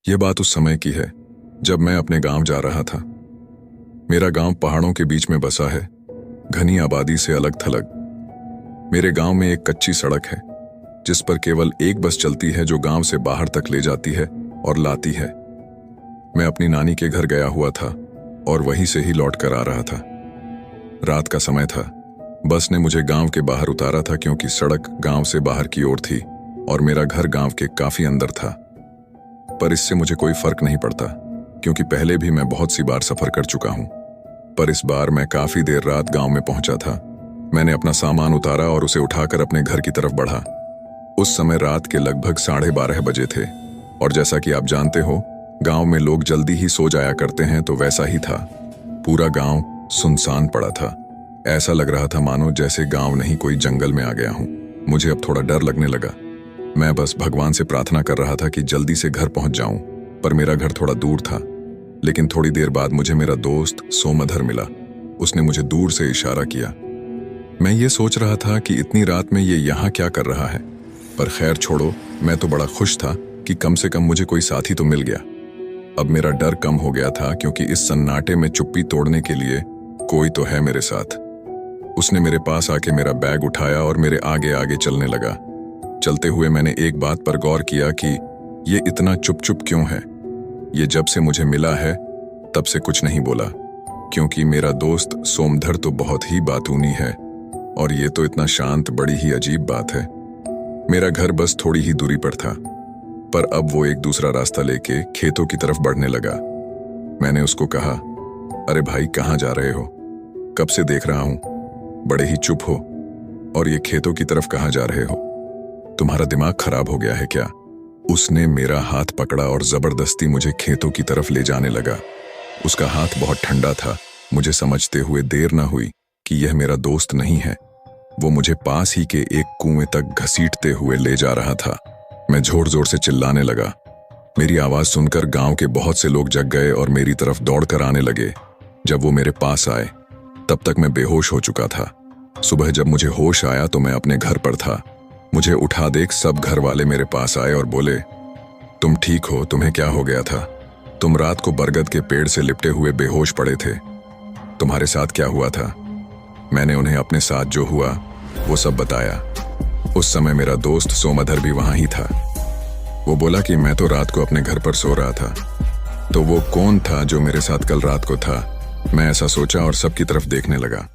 यह बात उस समय की है जब मैं अपने गांव जा रहा था। मेरा गांव पहाड़ों के बीच में बसा है, घनी आबादी से अलग थलग। मेरे गांव में एक कच्ची सड़क है जिस पर केवल एक बस चलती है जो गांव से बाहर तक ले जाती है और लाती है। मैं अपनी नानी के घर गया हुआ था और वहीं से ही लौट कर आ रहा था। रात का समय था। बस ने मुझे गांव के बाहर उतारा था क्योंकि सड़क गांव से बाहर की ओर थी और मेरा घर गांव के काफी अंदर था। पर इससे मुझे कोई फर्क नहीं पड़ता क्योंकि पहले भी मैं बहुत सी बार सफर कर चुका हूं। पर इस बार मैं काफी देर रात गांव में पहुंचा था। मैंने अपना सामान उतारा और उसे उठाकर अपने घर की तरफ बढ़ा। उस समय रात के लगभग 12:30 बजे थे और जैसा कि आप जानते हो, गांव में लोग जल्दी ही सो जाया करते हैं, तो वैसा ही था। पूरा गांव सुनसान पड़ा था। ऐसा लग रहा था मानो जैसे गांव नहीं कोई जंगल में आ गया हूं। मुझे अब थोड़ा डर लगने लगा। मैं बस भगवान से प्रार्थना कर रहा था कि जल्दी से घर पहुंच जाऊं, पर मेरा घर थोड़ा दूर था। लेकिन थोड़ी देर बाद मुझे मेरा दोस्त सोमधर मिला। उसने मुझे दूर से इशारा किया। मैं ये सोच रहा था कि इतनी रात में ये यहाँ क्या कर रहा है, पर खैर छोड़ो, मैं तो बड़ा खुश था कि कम से कम मुझे कोई साथी तो मिल गया। अब मेरा डर कम हो गया था क्योंकि इस सन्नाटे में चुप्पी तोड़ने के लिए कोई तो है मेरे साथ। उसने मेरे पास आके मेरा बैग उठाया और मेरे आगे आगे चलने लगा। चलते हुए मैंने एक बात पर गौर किया कि ये इतना चुप चुप क्यों है। ये जब से मुझे मिला है तब से कुछ नहीं बोला, क्योंकि मेरा दोस्त सोमधर तो बहुत ही बातूनी है और ये तो इतना शांत, बड़ी ही अजीब बात है। मेरा घर बस थोड़ी ही दूरी पर था, पर अब वो एक दूसरा रास्ता लेके खेतों की तरफ बढ़ने लगा। मैंने उसको कहा, अरे भाई, कहाँ जा रहे हो? कब से देख रहा हूं, बड़े ही चुप हो, और ये खेतों की तरफ कहाँ जा रहे हो? तुम्हारा दिमाग खराब हो गया है क्या? उसने मेरा हाथ पकड़ा और जबरदस्ती मुझे खेतों की तरफ ले जाने लगा। उसका हाथ बहुत ठंडा था। मुझे समझते हुए देर न हुई कि यह मेरा दोस्त नहीं है। वो मुझे पास ही के एक कुएं तक घसीटते हुए ले जा रहा था। मैं जोर जोर से चिल्लाने लगा। मेरी आवाज सुनकर गांव के बहुत से लोग जग गए और मेरी तरफ दौड़कर आने लगे। जब वो मेरे पास आए तब तक मैं बेहोश हो चुका था। सुबह जब मुझे होश आया तो मैं अपने घर पर था। मुझे उठा देख सब घर वाले मेरे पास आए और बोले, तुम ठीक हो? तुम्हें क्या हो गया था? तुम रात को बरगद के पेड़ से लिपटे हुए बेहोश पड़े थे। तुम्हारे साथ क्या हुआ था? मैंने उन्हें अपने साथ जो हुआ वो सब बताया। उस समय मेरा दोस्त सोमधर भी वहां ही था। वो बोला कि मैं तो रात को अपने घर पर सो रहा था, तो वो कौन था जो मेरे साथ कल रात को था? मैं ऐसा सोचा और सबकी तरफ देखने लगा।